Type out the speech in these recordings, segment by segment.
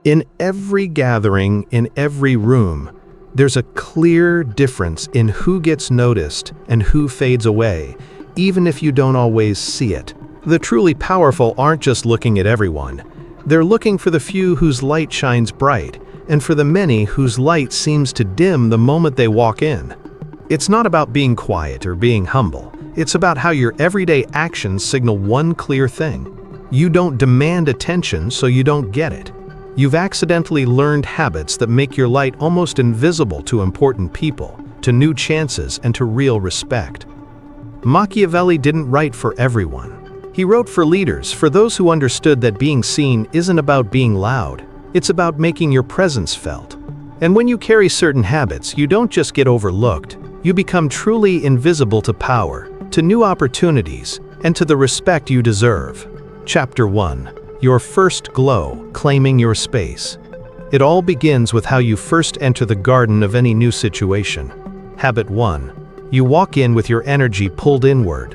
In every gathering, in every room, there's a clear difference in who gets noticed and who fades away, even if you don't always see it. The truly powerful aren't just looking at everyone. They're looking for the few whose light shines bright, and for the many whose light seems to dim the moment they walk in. It's not about being quiet or being humble. It's about how your everyday actions signal one clear thing. You don't demand attention, so you don't get it. You've accidentally learned habits that make your light almost invisible to important people, to new chances, and to real respect. Machiavelli didn't write for everyone. He wrote for leaders, for those who understood that being seen isn't about being loud. It's about making your presence felt. And when you carry certain habits, you don't just get overlooked. You become truly invisible to power, to new opportunities, and to the respect you deserve. Chapter 1. Your first glow, claiming your space. It all begins with how you first enter the garden of any new situation. Habit 1. You walk in with your energy pulled inward.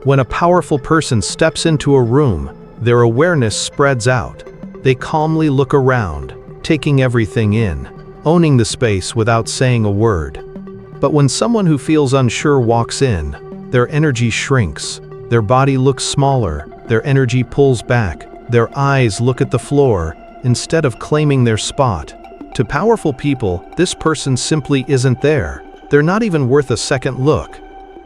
When a powerful person steps into a room, their awareness spreads out. They calmly look around, taking everything in, owning the space without saying a word. But when someone who feels unsure walks in, their energy shrinks, their body looks smaller, their energy pulls back, their eyes look at the floor, instead of claiming their spot. To powerful people, this person simply isn't there. They're not even worth a second look.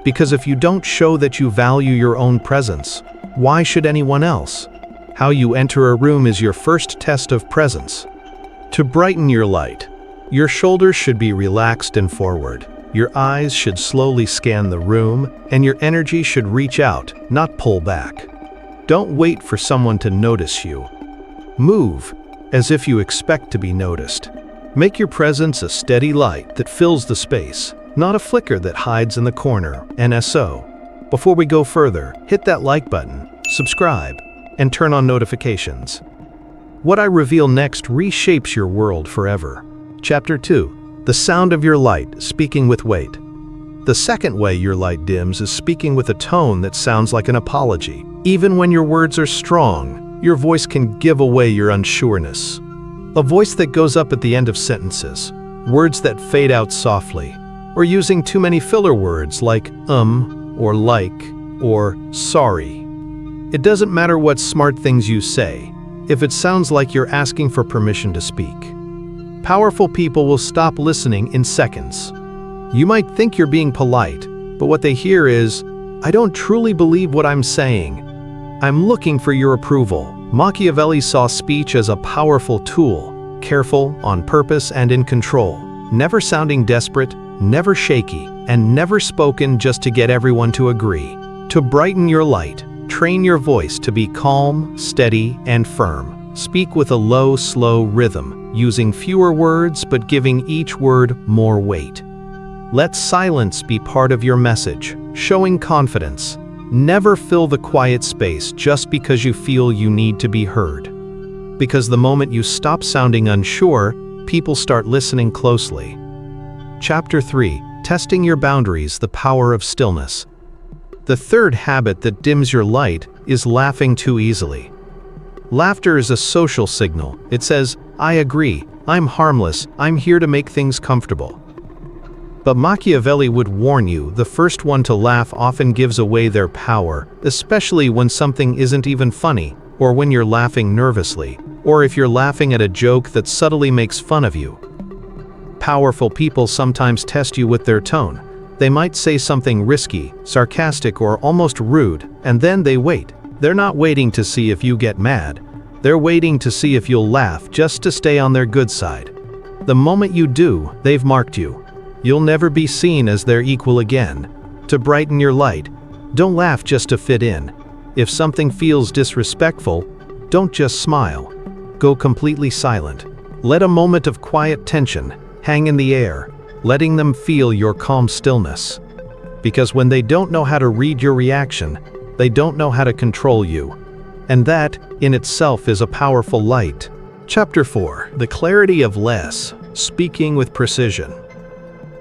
Because if you don't show that you value your own presence, why should anyone else? How you enter a room is your first test of presence. To brighten your light, your shoulders should be relaxed and forward. Your eyes should slowly scan the room, and your energy should reach out, not pull back. Don't wait for someone to notice you. Move as if you expect to be noticed. Make your presence a steady light that fills the space, not a flicker that hides in the corner. NSO. Before we go further, hit that like button, subscribe, and turn on notifications. What I reveal next reshapes your world forever. Chapter 2. The sound of your light, speaking with weight. The second way your light dims is speaking with a tone that sounds like an apology. Even when your words are strong, your voice can give away your unsureness. A voice that goes up at the end of sentences, words that fade out softly, or using too many filler words like or like, or sorry. It doesn't matter what smart things you say, if it sounds like you're asking for permission to speak. Powerful people will stop listening in seconds. You might think you're being polite, but what they hear is, I don't truly believe what I'm saying. I'm looking for your approval. Machiavelli saw speech as a powerful tool, careful, on purpose, and in control, never sounding desperate, never shaky, and never spoken just to get everyone to agree. To brighten your light, train your voice to be calm, steady, and firm. Speak with a low, slow rhythm, using fewer words but giving each word more weight. Let silence be part of your message, showing confidence. Never fill the quiet space just because you feel you need to be heard. Because the moment you stop sounding unsure, people start listening closely. Chapter 3. Testing your boundaries, the power of stillness. The third habit that dims your light is laughing too easily. Laughter is a social signal. It says, I agree, I'm harmless, I'm here to make things comfortable. But Machiavelli would warn you, the first one to laugh often gives away their power, especially when something isn't even funny, or when you're laughing nervously, or if you're laughing at a joke that subtly makes fun of you. Powerful people sometimes test you with their tone. They might say something risky, sarcastic, or almost rude, and then they wait. They're not waiting to see if you get mad. They're waiting to see if you'll laugh just to stay on their good side. The moment you do, they've marked you. You'll never be seen as their equal again. To brighten your light, don't laugh just to fit in. If something feels disrespectful, don't just smile. Go completely silent. Let a moment of quiet tension hang in the air, letting them feel your calm stillness. Because when they don't know how to read your reaction, they don't know how to control you. And that, in itself, is a powerful light. Chapter 4. The clarity of less, speaking with precision.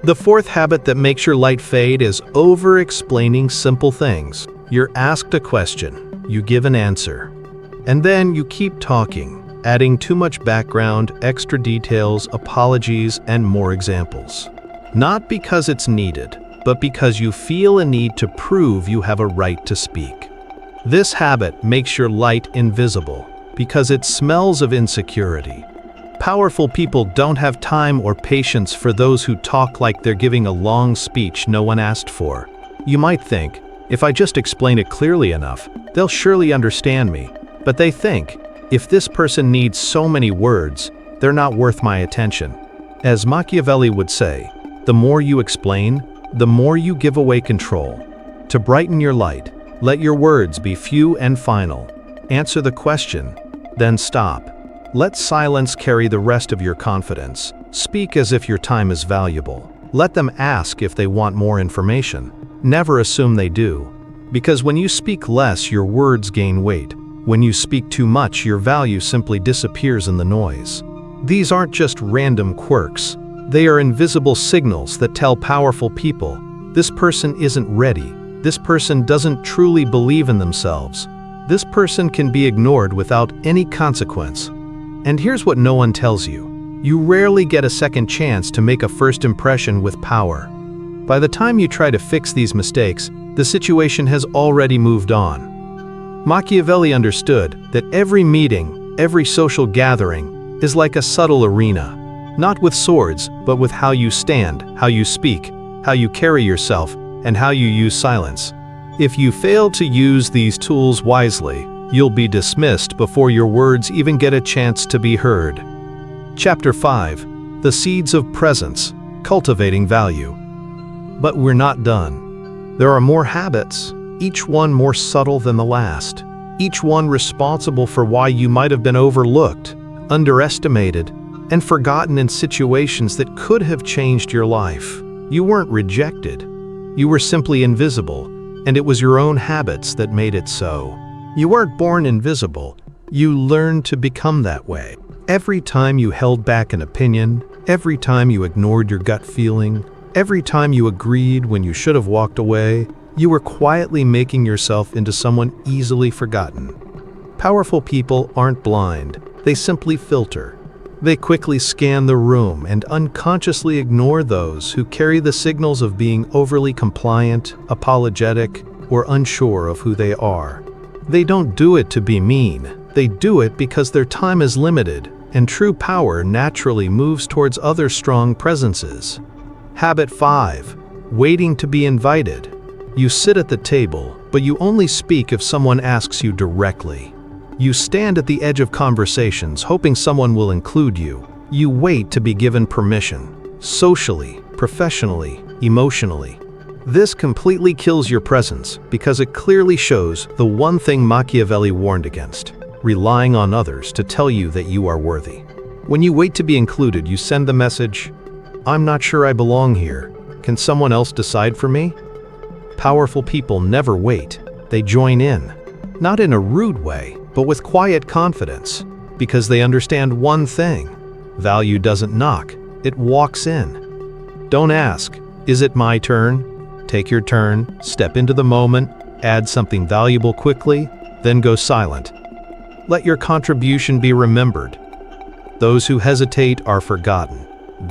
The fourth habit that makes your light fade is over-explaining simple things. You're asked a question, you give an answer, and then you keep talking, adding too much background, extra details, apologies, and more examples. Not because it's needed, but because you feel a need to prove you have a right to speak. This habit makes your light invisible because it smells of insecurity. Powerful people don't have time or patience for those who talk like they're giving a long speech no one asked for. You might think, if I just explain it clearly enough, they'll surely understand me. But they think, if this person needs so many words, they're not worth my attention. As Machiavelli would say, the more you explain, the more you give away control. To brighten your light, let your words be few and final. Answer the question, then stop. Let silence carry the rest of your confidence. Speak as if your time is valuable. Let them ask if they want more information. Never assume they do. Because when you speak less, your words gain weight. When you speak too much, your value simply disappears in the noise. These aren't just random quirks. They are invisible signals that tell powerful people, this person isn't ready. This person doesn't truly believe in themselves. This person can be ignored without any consequence. And here's what no one tells you. You rarely get a second chance to make a first impression with power. By the time you try to fix these mistakes, the situation has already moved on. Machiavelli understood that every meeting, every social gathering, is like a subtle arena. Not with swords, but with how you stand, how you speak, how you carry yourself, and how you use silence. If you fail to use these tools wisely, you'll be dismissed before your words even get a chance to be heard. Chapter 5. The Seeds of Presence, Cultivating Value. But we're not done. There are more habits, each one more subtle than the last, each one responsible for why you might have been overlooked, underestimated, and forgotten in situations that could have changed your life. You weren't rejected. You were simply invisible, and it was your own habits that made it so. You weren't born invisible. You learned to become that way. Every time you held back an opinion, every time you ignored your gut feeling, every time you agreed when you should have walked away, you were quietly making yourself into someone easily forgotten. Powerful people aren't blind. They simply filter. They quickly scan the room and unconsciously ignore those who carry the signals of being overly compliant, apologetic, or unsure of who they are. They don't do it to be mean. They do it because their time is limited, and true power naturally moves towards other strong presences. Habit 5. Waiting to be invited. You sit at the table, but you only speak if someone asks you directly. You stand at the edge of conversations, hoping someone will include you. You wait to be given permission, socially, professionally, emotionally. This completely kills your presence because it clearly shows the one thing Machiavelli warned against: relying on others to tell you that you are worthy. When you wait to be included, you send the message, "I'm not sure I belong here. Can someone else decide for me?" Powerful people never wait. They join in. Not in a rude way, but with quiet confidence, because they understand one thing: value doesn't knock, it walks in. Don't ask, "Is it my turn?" Take your turn, step into the moment, add something valuable quickly, then go silent. Let your contribution be remembered. Those who hesitate are forgotten.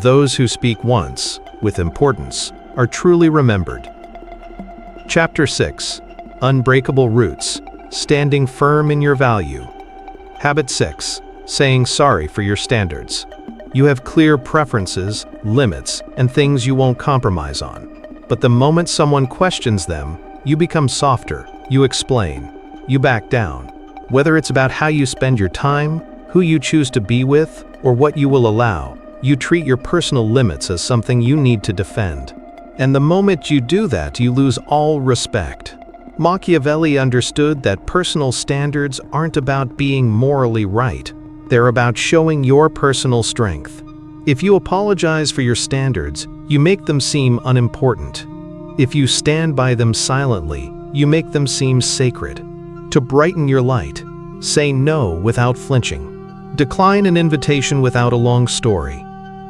Those who speak once, with importance, are truly remembered. Chapter 6. Unbreakable Roots, Standing Firm in Your Value. Habit 6. Saying sorry for your standards. You have clear preferences, limits, and things you won't compromise on. But the moment someone questions them, you become softer, you explain, you back down. Whether it's about how you spend your time, who you choose to be with, or what you will allow, you treat your personal limits as something you need to defend. And the moment you do that, you lose all respect. Machiavelli understood that personal standards aren't about being morally right. They're about showing your personal strength. If you apologize for your standards, you make them seem unimportant. If you stand by them silently, you make them seem sacred. To brighten your light, say no without flinching. Decline an invitation without a long story.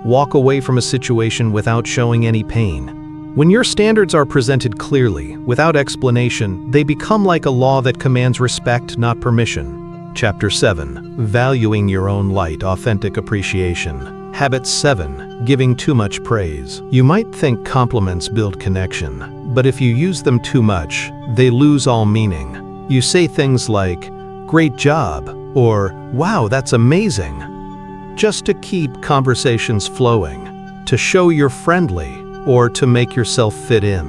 Walk away from a situation without showing any pain. When your standards are presented clearly, without explanation, they become like a law that commands respect, not permission. Chapter 7. Valuing your own light, authentic appreciation. Habit 7. Giving too much praise. You might think compliments build connection, but if you use them too much, they lose all meaning. You say things like, "Great job," or "Wow, that's amazing," just to keep conversations flowing, to show you're friendly, or to make yourself fit in.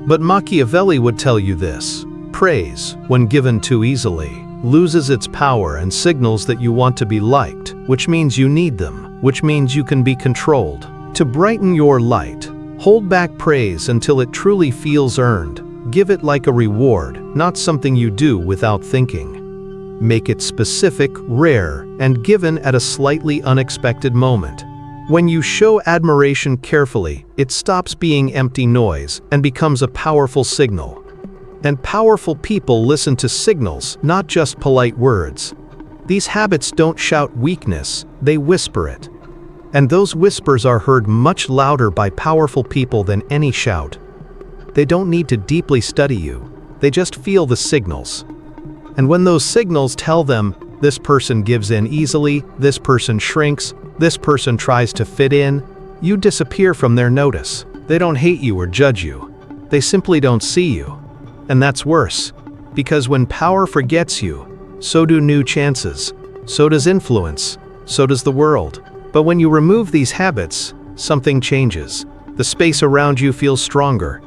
But Machiavelli would tell you this: praise, when given too easily, loses its power and signals that you want to be liked, which means you need them, which means you can be controlled. To brighten your light, hold back praise until it truly feels earned. Give it like a reward, not something you do without thinking. Make it specific, rare, and given at a slightly unexpected moment. When you show admiration carefully, it stops being empty noise and becomes a powerful signal. And powerful people listen to signals, not just polite words. These habits don't shout weakness, they whisper it. And those whispers are heard much louder by powerful people than any shout. They don't need to deeply study you, they just feel the signals. And when those signals tell them, this person gives in easily, this person shrinks, this person tries to fit in, you disappear from their notice. They don't hate you or judge you. They simply don't see you. And that's worse, because when power forgets you, so do new chances, so does influence, so does the world. But when you remove these habits, something changes. The space around you feels stronger.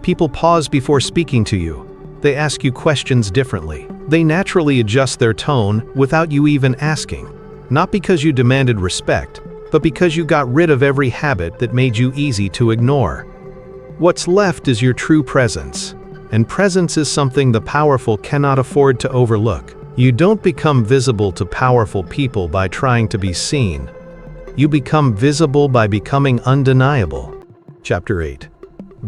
People pause before speaking to you. They ask you questions differently. They naturally adjust their tone without you even asking. Not because you demanded respect, but because you got rid of every habit that made you easy to ignore. What's left is your true presence. And presence is something the powerful cannot afford to overlook. You don't become visible to powerful people by trying to be seen. You become visible by becoming undeniable. Chapter 8.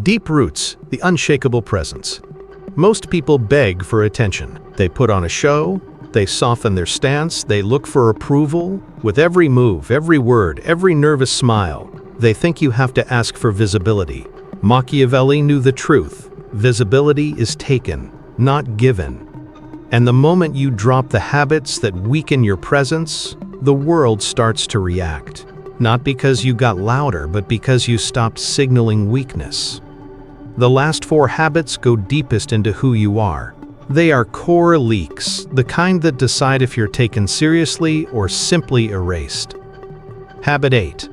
Deep roots, the unshakable presence. Most people beg for attention. They put on a show, they soften their stance, they look for approval. With every move, every word, every nervous smile, they think you have to ask for visibility. Machiavelli knew the truth. Visibility is taken, not given. And the moment you drop the habits that weaken your presence, the world starts to react. Not because you got louder, but because you stopped signaling weakness. The last 4 habits go deepest into who you are. They are core leaks, the kind that decide if you're taken seriously or simply erased. Habit 8.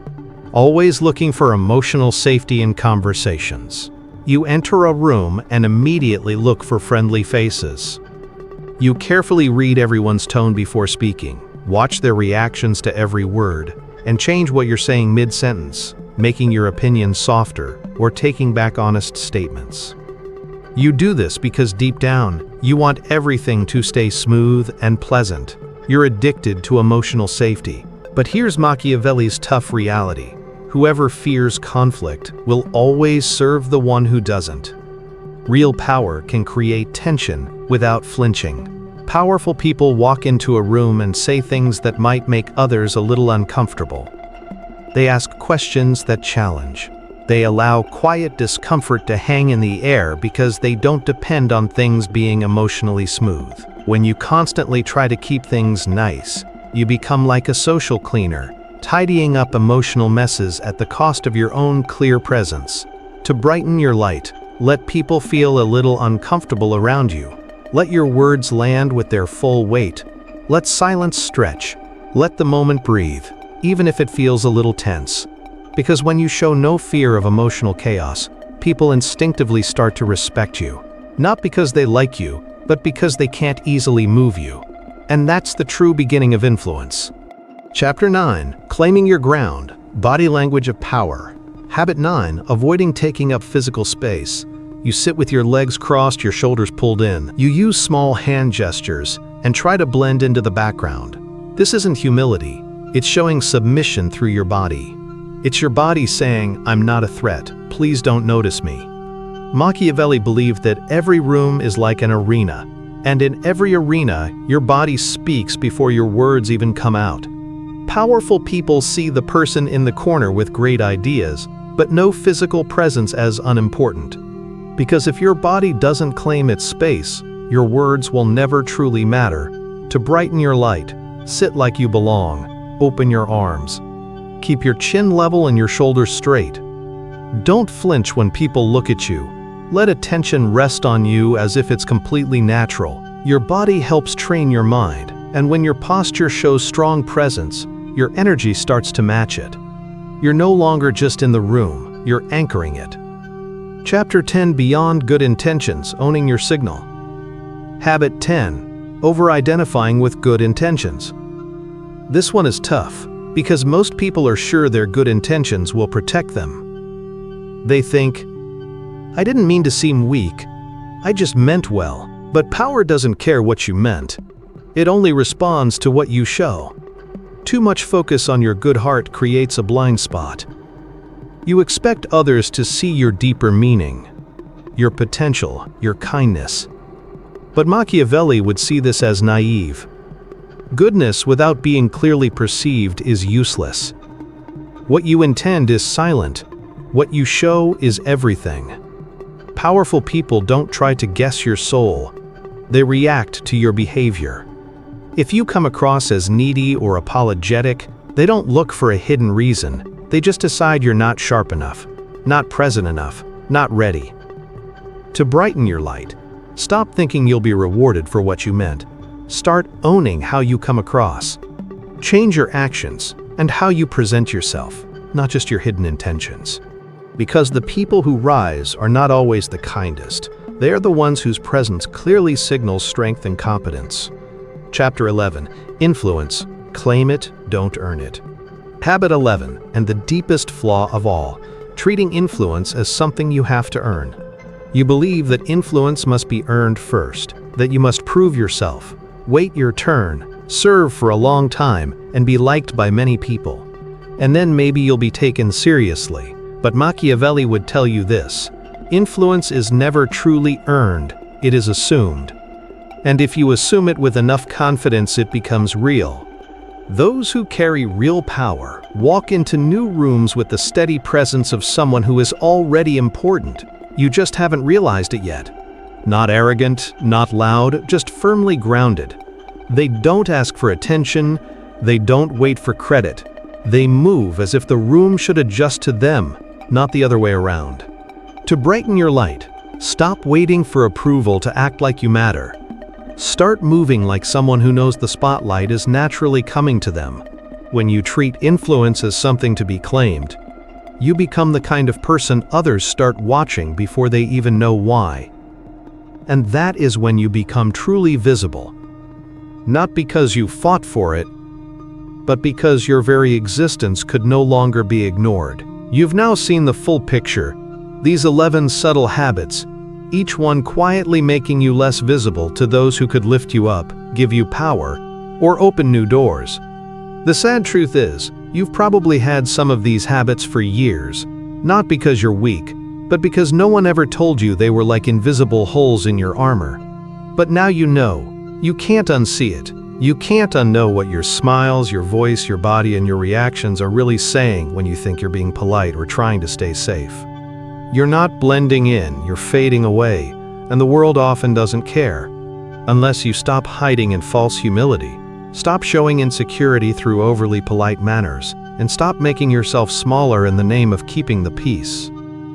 Always looking for emotional safety in conversations. You enter a room and immediately look for friendly faces. You carefully read everyone's tone before speaking, watch their reactions to every word, and change what you're saying mid-sentence, making your opinion softer or taking back honest statements. You do this because deep down, you want everything to stay smooth and pleasant. You're addicted to emotional safety. But here's Machiavelli's tough reality. Whoever fears conflict will always serve the one who doesn't. Real power can create tension without flinching. Powerful people walk into a room and say things that might make others a little uncomfortable. They ask questions that challenge. They allow quiet discomfort to hang in the air because they don't depend on things being emotionally smooth. When you constantly try to keep things nice, you become like a social cleaner, tidying up emotional messes at the cost of your own clear presence. To brighten your light, let people feel a little uncomfortable around you. Let your words land with their full weight. Let silence stretch. Let the moment breathe, even if it feels a little tense. Because when you show no fear of emotional chaos, people instinctively start to respect you. Not because they like you, but because they can't easily move you. And that's the true beginning of influence. Chapter 9. Claiming your ground. Body language of power. Habit 9. Avoiding taking up physical space. You sit with your legs crossed, your shoulders pulled in. You use small hand gestures and try to blend into the background. This isn't humility. It's showing submission through your body. It's your body saying, "I'm not a threat. Please don't notice me." Machiavelli believed that every room is like an arena, and in every arena, your body speaks before your words even come out. Powerful people see the person in the corner with great ideas, but no physical presence as unimportant. Because if your body doesn't claim its space, your words will never truly matter. To brighten your light, sit like you belong, open your arms. Keep your chin level and your shoulders straight. Don't flinch when people look at you. Let attention rest on you as if it's completely natural. Your body helps train your mind, and when your posture shows strong presence, your energy starts to match it. You're no longer just in the room, you're anchoring it. Chapter 10: Beyond Good Intentions, Owning Your Signal. Habit 10: Over-identifying with good intentions. This one is tough, because most people are sure their good intentions will protect them. They think, I didn't mean to seem weak, I just meant well. But power doesn't care what you meant. It only responds to what you show. Too much focus on your good heart creates a blind spot. You expect others to see your deeper meaning, your potential, your kindness. But Machiavelli would see this as naive. Goodness without being clearly perceived is useless. What you intend is silent. What you show is everything. Powerful people don't try to guess your soul. They react to your behavior. If you come across as needy or apologetic, they don't look for a hidden reason. They just decide you're not sharp enough, not present enough, not ready. To brighten your light, stop thinking you'll be rewarded for what you meant. Start owning how you come across. Change your actions and how you present yourself, not just your hidden intentions. Because the people who rise are not always the kindest. They are the ones whose presence clearly signals strength and competence. Chapter 11: Influence. Claim it, don't earn it. Habit 11, and the deepest flaw of all: treating influence as something you have to earn. You believe that influence must be earned first, that you must prove yourself, wait your turn, serve for a long time, and be liked by many people. And then maybe you'll be taken seriously. But Machiavelli would tell you this: influence is never truly earned, it is assumed. And if you assume it with enough confidence, it becomes real. Those who carry real power walk into new rooms with the steady presence of someone who is already important. You just haven't realized it yet. Not arrogant, not loud, just firmly grounded. They don't ask for attention, they don't wait for credit. They move as if the room should adjust to them, not the other way around. To brighten your light, stop waiting for approval to act like you matter. Start moving like someone who knows the spotlight is naturally coming to them. When you treat influence as something to be claimed, you become the kind of person others start watching before they even know why. And that is when you become truly visible. Not because you fought for it, but because your very existence could no longer be ignored. You've now seen the full picture, these 11 subtle habits, each one quietly making you less visible to those who could lift you up, give you power, or open new doors. The sad truth is, you've probably had some of these habits for years, not because you're weak, but because no one ever told you they were like invisible holes in your armor. But now you know, you can't unsee it. You can't unknow what your smiles, your voice, your body, and your reactions are really saying when you think you're being polite or trying to stay safe. You're not blending in, you're fading away, and the world often doesn't care. Unless you stop hiding in false humility, stop showing insecurity through overly polite manners, and stop making yourself smaller in the name of keeping the peace.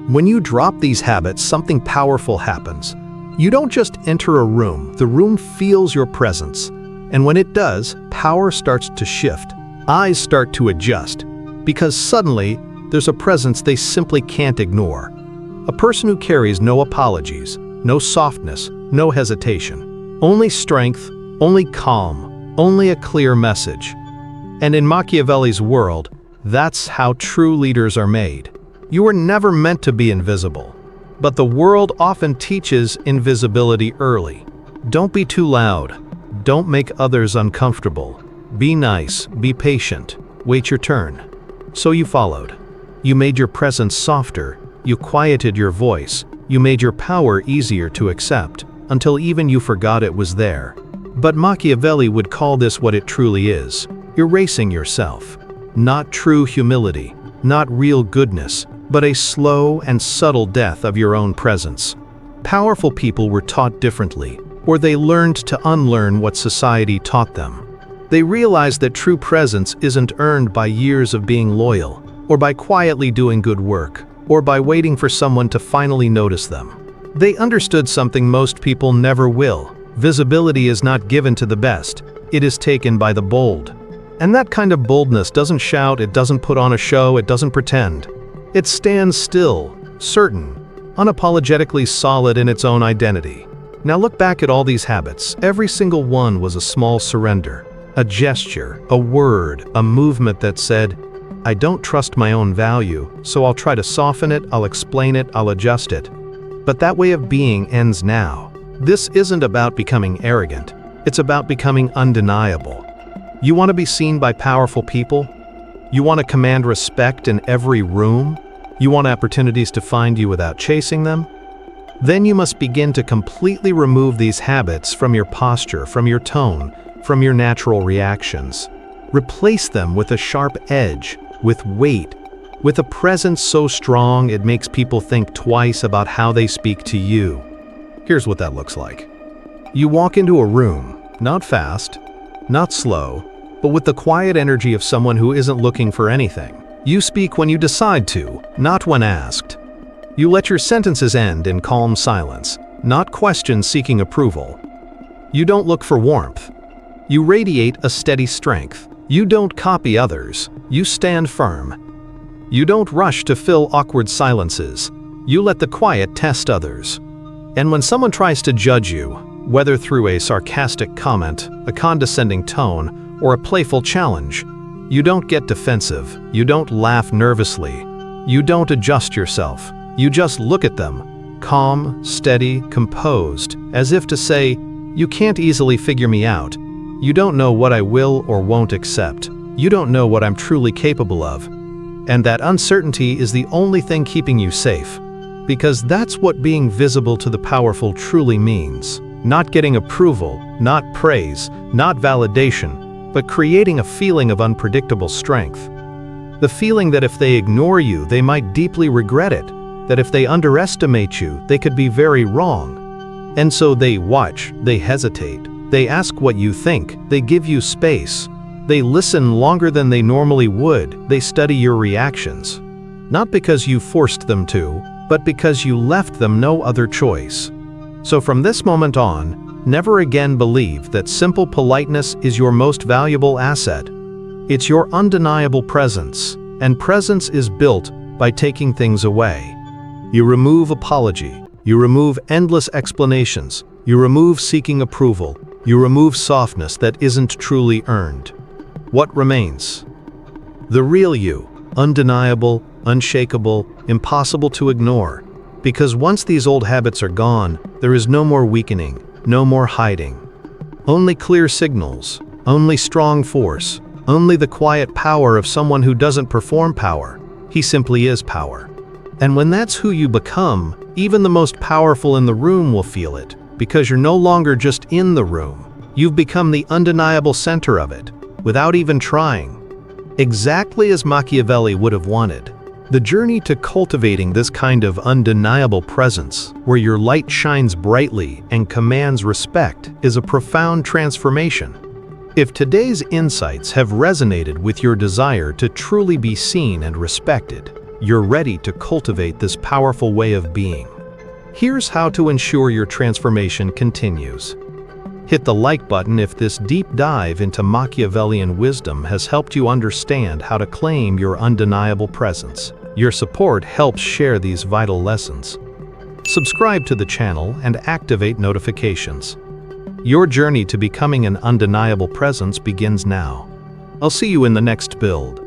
When you drop these habits, something powerful happens. You don't just enter a room, the room feels your presence. And when it does, power starts to shift. Eyes start to adjust, because suddenly there's a presence they simply can't ignore. A person who carries no apologies, no softness, no hesitation. Only strength, only calm, only a clear message. And in Machiavelli's world, that's how true leaders are made. You were never meant to be invisible, but the world often teaches invisibility early. Don't be too loud. Don't make others uncomfortable. Be nice, be patient, wait your turn. So you followed. You made your presence softer, you quieted your voice, you made your power easier to accept, until even you forgot it was there. But Machiavelli would call this what it truly is: erasing yourself. Not true humility, not real goodness, but a slow and subtle death of your own presence. Powerful people were taught differently. or they learned to unlearn what society taught them. They realized that true presence isn't earned by years of being loyal, or by quietly doing good work, or by waiting for someone to finally notice them. They understood something most people never will. Visibility is not given to the best, it is taken by the bold. And that kind of boldness doesn't shout, it doesn't put on a show, it doesn't pretend. It stands still, certain, unapologetically solid in its own identity. Now look back at all these habits. Every single one was a small surrender. A gesture, a word, a movement that said, I don't trust my own value, so I'll try to soften it, I'll explain it, I'll adjust it. But that way of being ends now. This isn't about becoming arrogant, it's about becoming undeniable. You want to be seen by powerful people? You want to command respect in every room? You want opportunities to find you without chasing them? Then you must begin to completely remove these habits from your posture, from your tone, from your natural reactions. Replace them with a sharp edge, with weight, with a presence so strong it makes people think twice about how they speak to you. Here's what that looks like. You walk into a room, not fast, not slow, but with the quiet energy of someone who isn't looking for anything. You speak when you decide to, not when asked. You let your sentences end in calm silence, not questions seeking approval. You don't look for warmth. You radiate a steady strength. You don't copy others. You stand firm. You don't rush to fill awkward silences. You let the quiet test others. And when someone tries to judge you, whether through a sarcastic comment, a condescending tone, or a playful challenge, you don't get defensive. You don't laugh nervously. You don't adjust yourself. You just look at them, calm, steady, composed, as if to say, you can't easily figure me out. You don't know what I will or won't accept. You don't know what I'm truly capable of. And that uncertainty is the only thing keeping you safe. Because that's what being visible to the powerful truly means. Not getting approval, not praise, not validation, but creating a feeling of unpredictable strength. The feeling that if they ignore you, they might deeply regret it. That if they underestimate you, they could be very wrong. And so they watch, they hesitate. They ask what you think, they give you space. They listen longer than they normally would, they study your reactions. Not because you forced them to, but because you left them no other choice. So from this moment on, never again believe that simple politeness is your most valuable asset. It's your undeniable presence, and presence is built by taking things away. You remove apology, you remove endless explanations, you remove seeking approval, you remove softness that isn't truly earned. What remains? The real you, undeniable, unshakable, impossible to ignore. Because once these old habits are gone, there is no more weakening, no more hiding. Only clear signals, only strong force, only the quiet power of someone who doesn't perform power. He simply is power. And when that's who you become, even the most powerful in the room will feel it. Because you're no longer just in the room. You've become the undeniable center of it, without even trying. Exactly as Machiavelli would have wanted. The journey to cultivating this kind of undeniable presence, where your light shines brightly and commands respect, is a profound transformation. If today's insights have resonated with your desire to truly be seen and respected, you're ready to cultivate this powerful way of being. Here's how to ensure your transformation continues. Hit the like button if this deep dive into Machiavellian wisdom has helped you understand how to claim your undeniable presence. Your support helps share these vital lessons. Subscribe to the channel and activate notifications. Your journey to becoming an undeniable presence begins now. I'll see you in the next build.